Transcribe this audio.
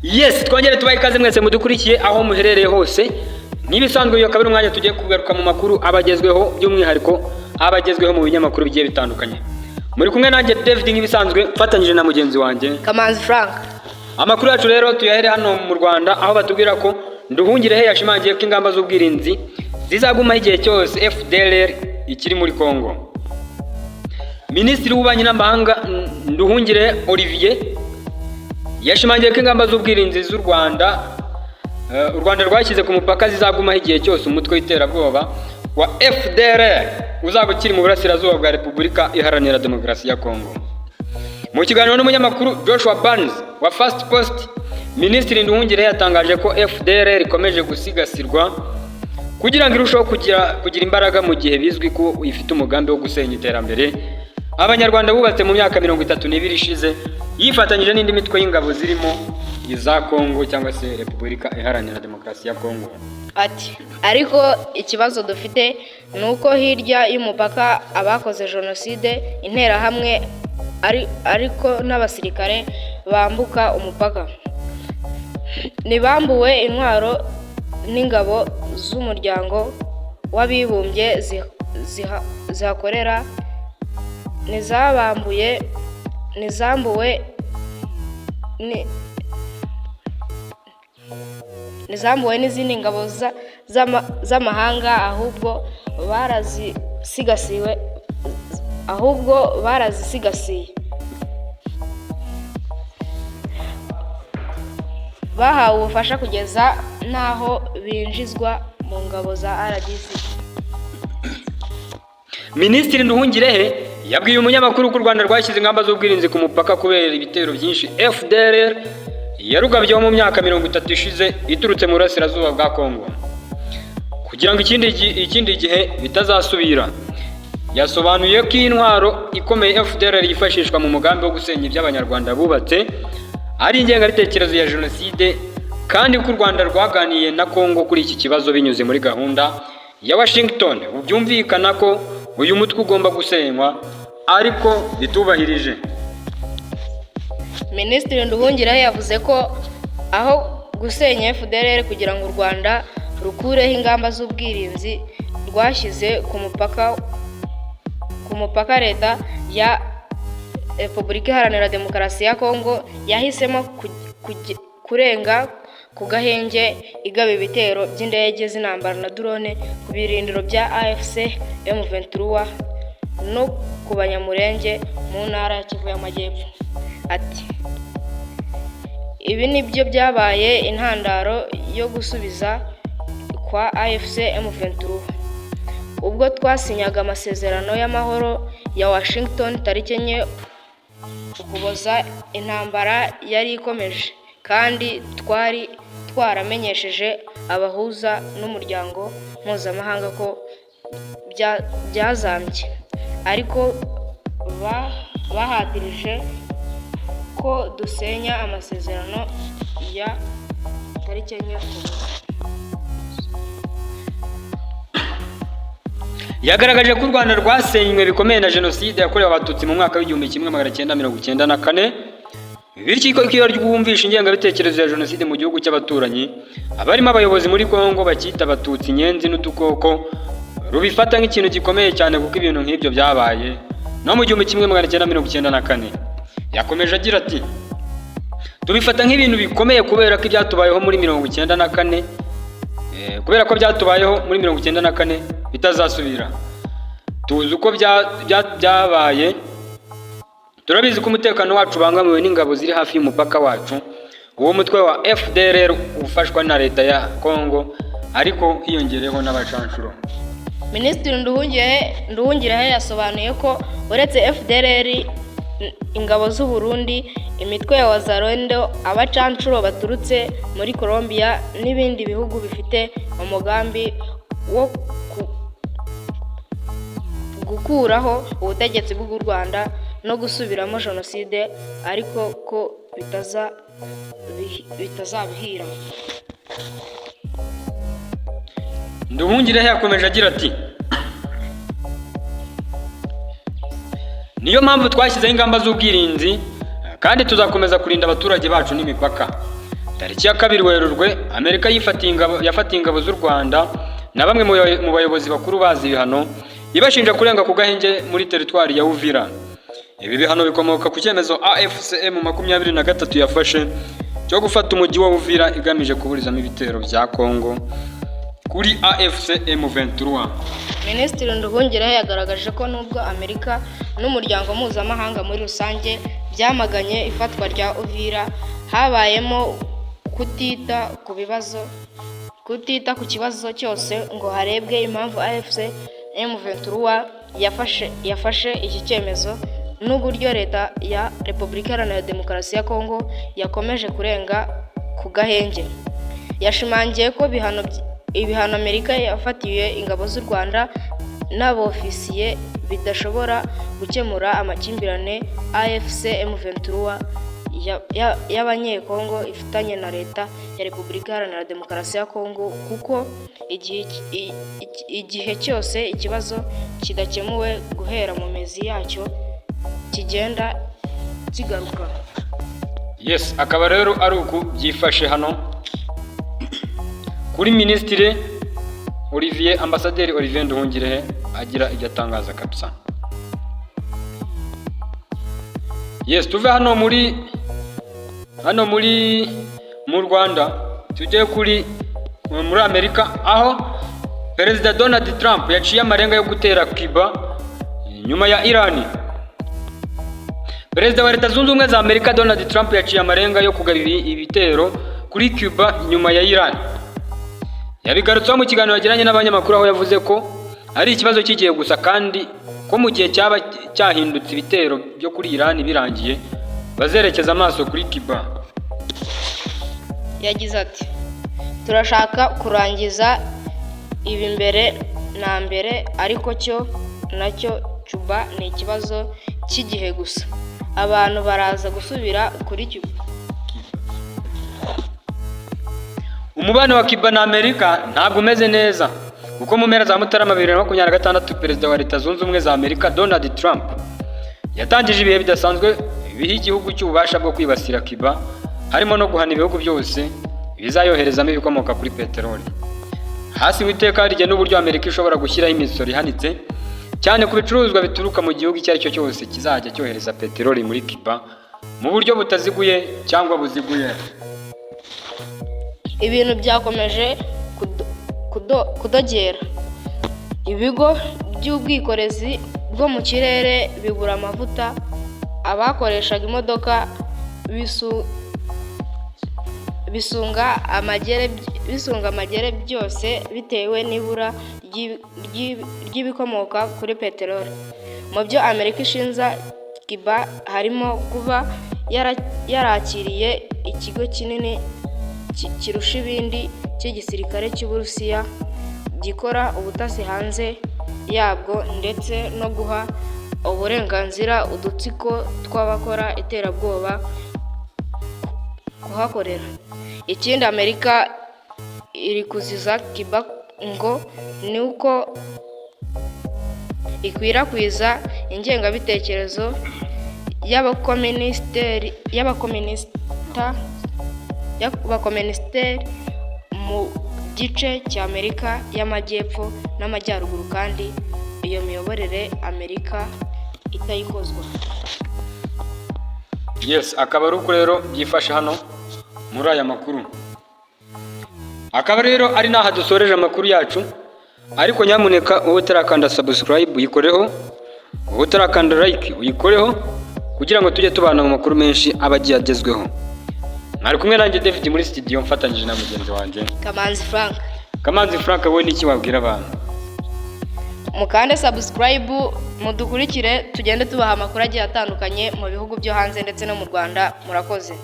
Yes, twongere tubaye ikaze mwese mudukurikiye aho muherereye hose. Nibisanzwe iyo kabiri umwanya tugiye kugaruka mu makuru abagezweho by'umwihariko abagezweho mu binyamakuru bigiye bitandukanye. Muri kumwe nanjye David nk'ibisanzwe mfatanyije na mugenzi wanjye Kamanzi Frank. Amakuru yacu rero tuyahere hano mu Rwanda aho batubwira ko Nduhungirehe yashimangiye ko ingamba z'ubwirinzi zizagumaho igihe cyose FDLR ikiri muri Kongo. Minisitiri w'Ububanyi n'Amahanga Nduhungirehe Olivier yashimangiye ko ingamba z'ubwirinzi z'u Rwanda u Rwanda rwashyize ku mupaka zizagumaho igihe cyose umutwe w'iterabwoba wa FDLR uzaba ukiri mu burasirazuba bwa Repubulika Iharanira Demokarasi ya Kongo. Mu kiganiro n'umunyamakuru Joshua Barnes wa Fast Post, Minisitiri Nduhungirehe yatangaje ko FDLR ikomeje gusigasirwa kugira ngo irusheho kugira imbaraga mu gihe bizwi ko ifite umugambi wo gusenya iterambere Abanyarwanda bubatse mu myaka 32 ishize yifatanyije n'indi mitwe y'ingabo zirimo iza Kongo cyangwa se Repubulika Iharanira Demokarasi ya Kongo. Ati ariko ikibazo dufite nuko hirya y'umupaka abakoze jenoside interahamwe ariko n'abasirikare bambuka umupaka nibambuwe intwaro n'ingabo z'umuryango w'abibumbye zihakorera nizambuwe n'izindi ngabo z'amahanga ahubwo barazisigasiye bahawe ubufasha kugeza n'aho binjizwa mu ngabo za RDC. Minisitiri Nduhungirehe yabwiye umunyamakuru ko u Rwanda rwashyize ingamba z'ubwirinzi ku mupaka kubera ibitero byinshi FDLR yarugabyeho mu myaka 30 ishize iturutse mu burasirazuba bwa Kongo kugira ngo ikindi gihe bitazasubira. Yasobanuye ko intwaro ikomeye FDLR yifashishwa mu mugambi wo gusenya iby'Abanyarwanda bubatse ari ingengabitekerezo ya jenoside kandi ko u Rwanda rwaganiye na Kongo kuri iki kibazo binyuze muri gahunda ya Washington. Byumvikana ko uyu mutwe ugomba gusenywa ariko bitubahirije. Minisitiri Nduhungirehe yavuze ko aho gusenya FDLR kugira ngo u Rwanda rukureho ingamba z'ubwirinzi rwashyize ku mupaka leta ya Repubulika Iharanira Demokarasi ya Kongo yahisemo kurenga ku gahenge igaba ibitero by'indege z'intambara na drone ku birindiro bya AFC M23 no ku Banyamurenge mu ntara ya Kivu y'Amajyepfo. Ati ibi nibyo byabaye intandaro yo gusubiza kwa AFC M23 ubwo twasinyaga amasezerano y'amahoro ya Washington tariki 9 Ukuboza intambara yari ikomeje kandi twari twaramenyesheje abahuza n'umuryango mpuzamahanga ko byazambye ariko bahatirije ko dusenya amasezerano ya tariki 9 Ukuboza. Yagaragaje ko u Rwanda rwasenywe bikomeye na jenoside yakorewe abatutsi mu mwaka w'1994 bityo ko iyo ryumvisha ingengabitekerezo ya jenoside mu gihugu cy'abaturanyi abarimo abayobozi muri Kongo bakita abatutsi inyenzi n'udukoko rubifata nk'ikintu gikomeye cyane kuko ibintu nk'ibyo byabaye no mu 1994. Yakomeje agira ati tubifata nk'ibintu bikomeye kubera ko ibyatubayeho muri 1994 kubera ko byatubayeho muri 1994 bitazasubira. Tuzi uko byabaye, turabizi ko umutekano wacu bangamiwe n'ingabo ziri hafi y'umupaka wacu. Uwo mutwe wa FDLR ufashwa na leta ya Kongo ariko hiyongereho n'abacanshuro. Minisitiri Nduhungirehe yasobanuye ko uretse FDLR ingabo z'u Burundi, imitwe ya Wazalendo, abacanshuro baturutse muri Colombia n'ibindi bihugu bifite umugambi wo gukuraho ubutegetsi bw'u Rwanda no gusubiramo jenoside ariko ko bitazabihira. Nduhungirehe yakomeje agira ati niyo mpamvu twashyizeho ingamba z'ubwirinzi kandi tuzakomeza kurinda abaturage bacu n'imipaka. tariki ya 2 Werurwe Amerika yafatiye ingabo z'u Rwanda na bamwe mu bayobozi bakuru bazi ibihano ibashinja kurenga ku gahenge muri teritwari ya Uvira. Ibi bihano bikomoka ku cyemezo AFCM 23 yafashe cyo gufata umujyi wa Uvira igamije kuburizamo ibitero bya Kongo kuri AFCM 23. Minisitiri Nduhungirehe yagaragaje ko nubwo Amerika n'umuryango mpuzamahanga muri rusange byamaganye ifatwa rya Uvira, habayemo kutita ku kibazo cyose ngo harebwe impamvu AFCM 23 yafashe iki cyemezo n'uburyo leta ya Repubulika Iharanira Demokarasi ya Kongo yakomeje kurenga ku gahenge. Yashimangiye ko ibihano Amerika yafatiye ingabo z'u Rwanda n'abofisiye bidashobora gukemura amakimbirane AFCM 23 y'abanyekongo ifitanye na leta ya Repubulika Iharanira Demokarasi ya Kongo, kuko igihe cyose ikibazo kidakemuwe guhera mu mizi yacyo kigenda kigaruka. Yes, akaba rero ari uku byifashe hano kuri Minisitiri Ambasaderi Olivier Nduhungirehe agira ibyo atangaza kabisa. Yes, tuve hano mu Rwanda tujye muri Amerika, aho Perezida Donald Trump yaciye amarenga yo gutera Cuba nyuma ya Iran. Perezida wa Leta Zunze Ubumwe za Amerika Donald Trump yaciye amarenga yo kugaba ibitero kuri Cuba nyuma ya Iran. Yabigarutseho mu kiganiro yagiranye n'abanyamakuru, aho yavuze ko ari ikibazo cy'igihe gusa kandi ko mu gihe cyaba cyahindutse ibitero byo kuri Iran birangiye bazerekeza amaso kuri Cuba. Yagize ati, turashaka kurangiza ibi mbere na mbere, ariko nacyo Cuba ni ikibazo cy'igihe gusa. Abantu baraza gusubira kuri Cuba. Umubano wa Cuba na Amerika ntabwo umeze neza, kuko mu mpera za Mutarama 2026 Perezida wa Leta Zunze Ubumwe za Amerika Donald Trump yatangije ibihe bidasanzwe biha igihugu cy'ububasha bwo kwibasira Cuba, harimo no guhana ibihugu byose bizayoherezamo ibikomoka kuri peteroli. Hasi witeka rigena n'uburyo Amerika ishobora gushyiraho imisoro ihanitse cyane ku bicuruzwa bituruka mu gihugu icyo ari cyo cyose kizajya cyohereza peteroli muri Cuba mu buryo butaziguye cyangwa buziguye. Ibintu byakomeje kudogera. Ibigo by'ubwikorezi bwo mu kirere bibura amavuta, abakoreshaga imodoka bisunga amagere byose bitewe n'ibura ry'ibikomoka kuri peteroli. Mu byo Amerika ishinja Cuba harimo kuba yarakiriye ikigo kinini kirusha ibindi cy'igisirikare cy'Uburusiya gikora ubutasi hanze yabwo, ndetse no guha uburenganzira udutsiko tw'abakora iterabwoba kuhakorera. Ikindi Amerika iri kuziza Cuba ngo ni uko ikwirakwiza ingengabitekerezo y'abakomunisiteri mu gice cya Amerika y'Amajyepfo n'Amajyaruguru, kandi iyo miyoborere Amerika itayikozwa. Yes, akaba ari uko rero byifashe hano muri aya makuru. Akaba rero ari naha dusoreje amakuru yacu, ariko nyamuneka wowe utarakanda subscribe uyikoreho, wowe utarakanda like uyikoreho, kugira ngo tujye tubana mu makuru menshi abagiye agezweho. Mwari kumwe nanjye David muri studio mfatanyije na mugenzi wanjye Kamanzi Frank. Wowe niki wabwira abantu? Mukande subscribe, mudukurikire, tugende tubaha amakuru agiye atandukanye mu bihugu byo hanze ndetse no mu Rwanda. Murakoze.